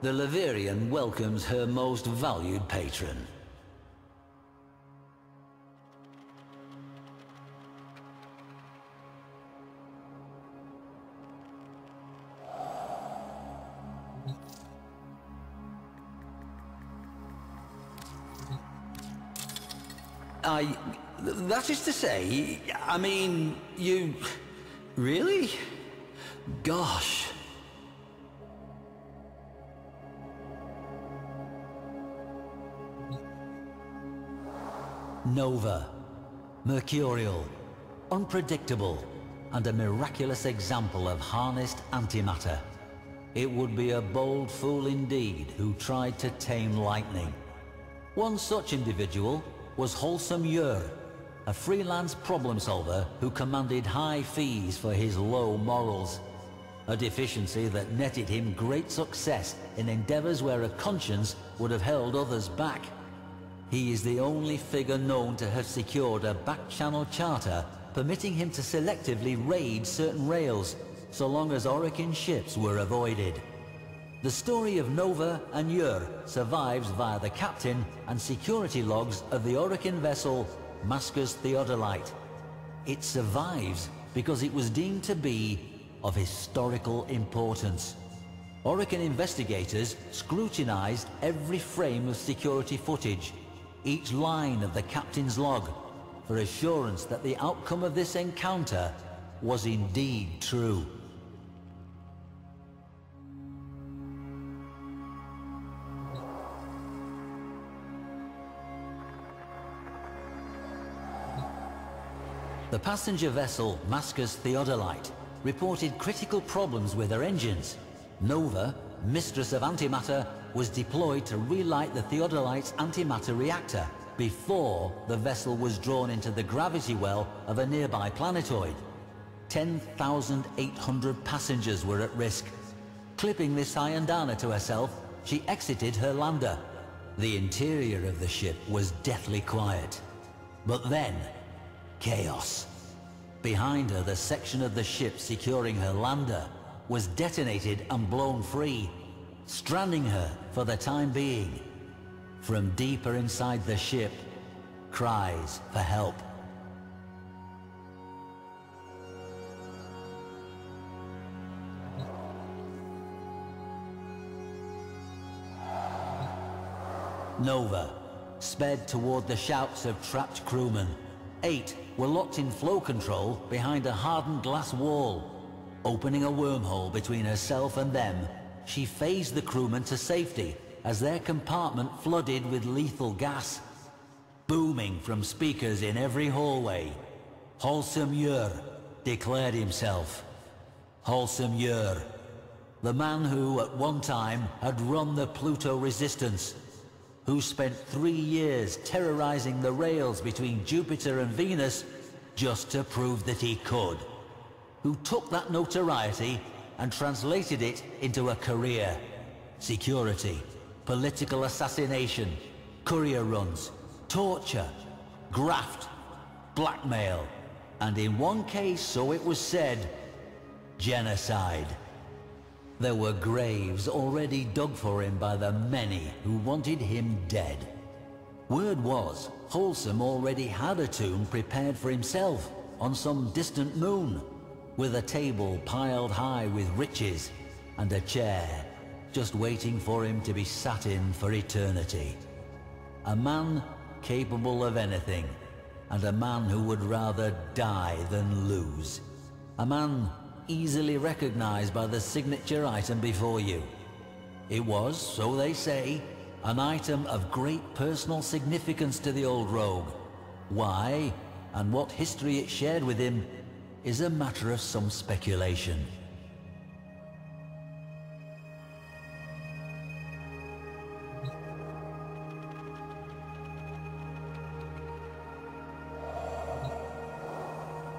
The Leverian welcomes her most valued patron. That is to say, I mean, you... Really? Gosh. Nova. Mercurial. Unpredictable. And a miraculous example of harnessed antimatter. It would be a bold fool indeed who tried to tame lightning. One such individual was Wholesome Yer, a freelance problem solver who commanded high fees for his low morals, a deficiency that netted him great success in endeavors where a conscience would have held others back. He is the only figure known to have secured a back-channel charter permitting him to selectively raid certain rails, so long as Orokin ships were avoided. The story of Nova and Yer survives via the captain and security logs of the Orokin vessel Mascus Theodolite. It survives because it was deemed to be of historical importance. Orokin investigators scrutinized every frame of security footage, each line of the captain's log, for assurance that the outcome of this encounter was indeed true. The passenger vessel Mascus Theodolite reported critical problems with her engines. Nova, mistress of antimatter, was deployed to relight the Theodolite's antimatter reactor before the vessel was drawn into the gravity well of a nearby planetoid. 10,800 passengers were at risk. Clipping this Hyandana to herself, she exited her lander. The interior of the ship was deathly quiet. But then, chaos. Behind her, the section of the ship securing her lander was detonated and blown free, stranding her for the time being. From deeper inside the ship, cries for help. Nova sped toward the shouts of trapped crewmen. 8 were locked in flow control behind a hardened glass wall. Opening a wormhole between herself and them, she phased the crewmen to safety as their compartment flooded with lethal gas. Booming from speakers in every hallway, Wholesome Yer declared himself. Wholesome Yer, the man who at one time had run the Pluto Resistance, who spent 3 years terrorizing the rails between Jupiter and Venus just to prove that he could, who took that notoriety and translated it into a career. Security, political assassination, courier runs, torture, graft, blackmail, and in one case, so it was said, genocide. There were graves already dug for him by the many who wanted him dead. Word was, Wholesome already had a tomb prepared for himself on some distant moon, with a table piled high with riches and a chair just waiting for him to be sat in for eternity. A man capable of anything, and a man who would rather die than lose. A man easily recognized by the signature item before you. It was, so they say, an item of great personal significance to the old rogue. Why, and what history it shared with him, is a matter of some speculation.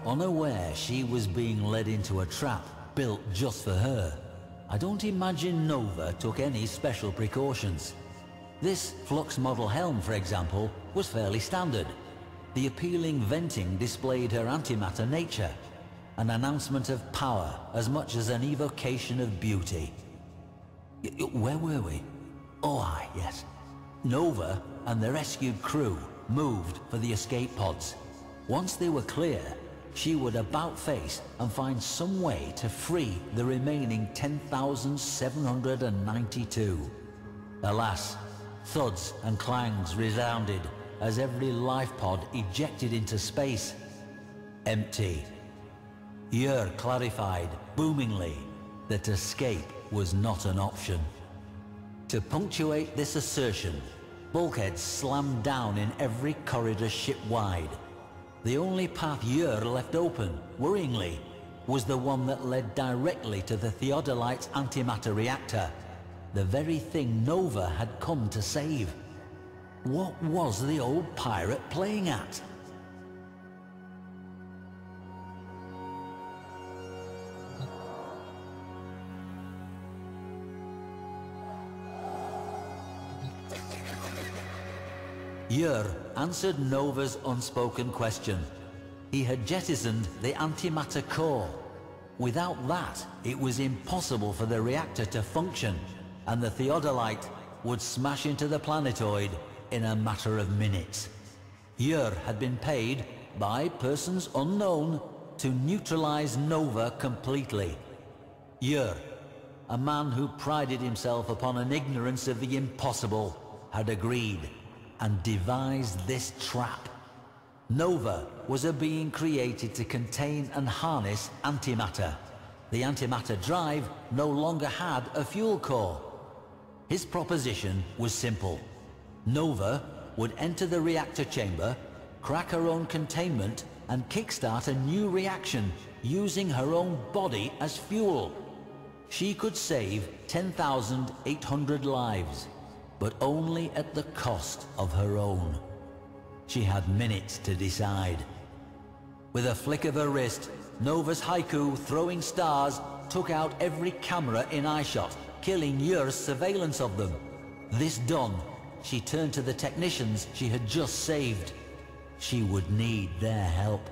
Unaware she was being led into a trap built just for her, I don't imagine Nova took any special precautions. This Flux model helm, for example, was fairly standard. The appealing venting displayed her antimatter nature, an announcement of power as much as an evocation of beauty. Where were we? Oh, aye, yes. Nova and the rescued crew moved for the escape pods. Once they were clear, she would about-face and find some way to free the remaining 10,792. Alas, thuds and clangs resounded as every life pod ejected into space. Empty. Yer clarified, boomingly, that escape was not an option. To punctuate this assertion, bulkheads slammed down in every corridor ship-wide. The only path Yer left open, worryingly, was the one that led directly to the Theodolite's antimatter reactor, the very thing Nova had come to save. What was the old pirate playing at? Yer answered Nova's unspoken question. He had jettisoned the antimatter core. Without that, it was impossible for the reactor to function, and the Theodolite would smash into the planetoid in a matter of minutes. Yer had been paid, by persons unknown, to neutralize Nova completely. Yer, a man who prided himself upon an ignorance of the impossible, had agreed and devised this trap. Nova was a being created to contain and harness antimatter. The antimatter drive no longer had a fuel core. His proposition was simple. Nova would enter the reactor chamber, crack her own containment, and kickstart a new reaction using her own body as fuel. She could save 10,800 lives, but only at the cost of her own. She had minutes to decide. With a flick of her wrist, Nova's haiku throwing stars took out every camera in eyeshot, killing Yer's surveillance of them. This done, she turned to the technicians she had just saved. She would need their help.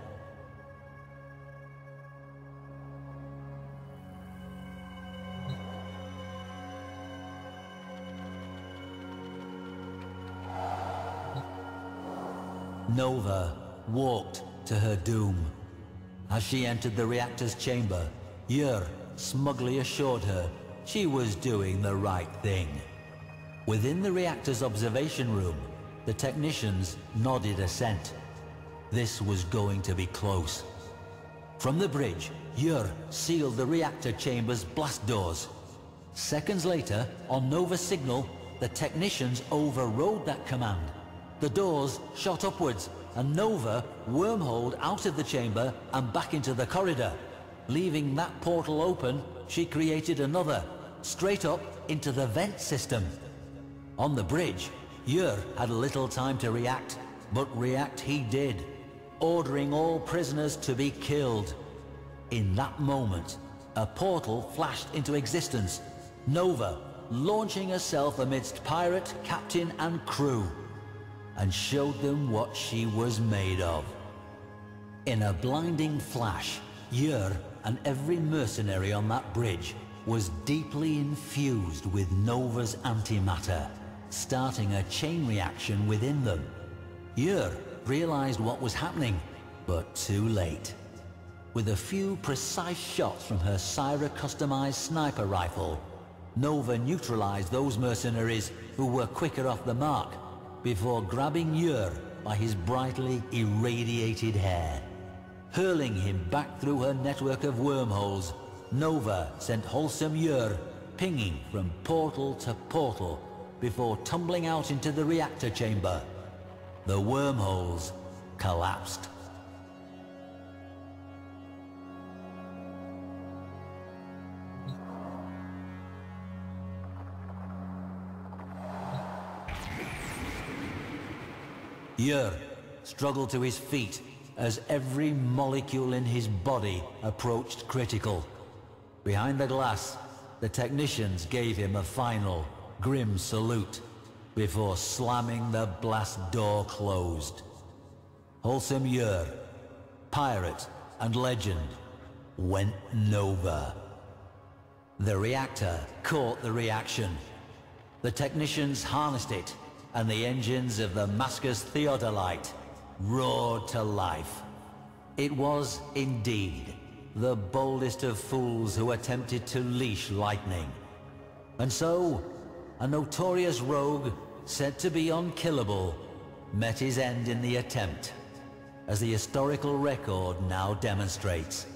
Nova walked to her doom. As she entered the reactor's chamber, Yer smugly assured her she was doing the right thing. Within the reactor's observation room, the technicians nodded assent. This was going to be close. From the bridge, Yer sealed the reactor chamber's blast doors. Seconds later, on Nova's signal, the technicians overrode that command. The doors shot upwards, and Nova wormholed out of the chamber and back into the corridor. Leaving that portal open, she created another, straight up into the vent system. On the bridge, Yer had little time to react, but react he did, ordering all prisoners to be killed. In that moment, a portal flashed into existence, Nova launching herself amidst pirate, captain and crew, and showed them what she was made of. In a blinding flash, Yer and every mercenary on that bridge was deeply infused with Nova's antimatter, starting a chain reaction within them. Yer realized what was happening, but too late. With a few precise shots from her Syra-customized sniper rifle, Nova neutralized those mercenaries who were quicker off the mark, before grabbing Yer by his brightly irradiated hair. Hurling him back through her network of wormholes, Nova sent wholesome Yer pinging from portal to portal before tumbling out into the reactor chamber. The wormholes collapsed. Yer struggled to his feet as every molecule in his body approached critical. Behind the glass, the technicians gave him a final, grim salute before slamming the blast door closed. Wholesome Yer, pirate and legend, went Nova. The reactor caught the reaction. The technicians harnessed it, and the engines of the Mascus Theodolite roared to life. It was, indeed, the boldest of fools who attempted to leash lightning. And so, a notorious rogue, said to be unkillable, met his end in the attempt, as the historical record now demonstrates.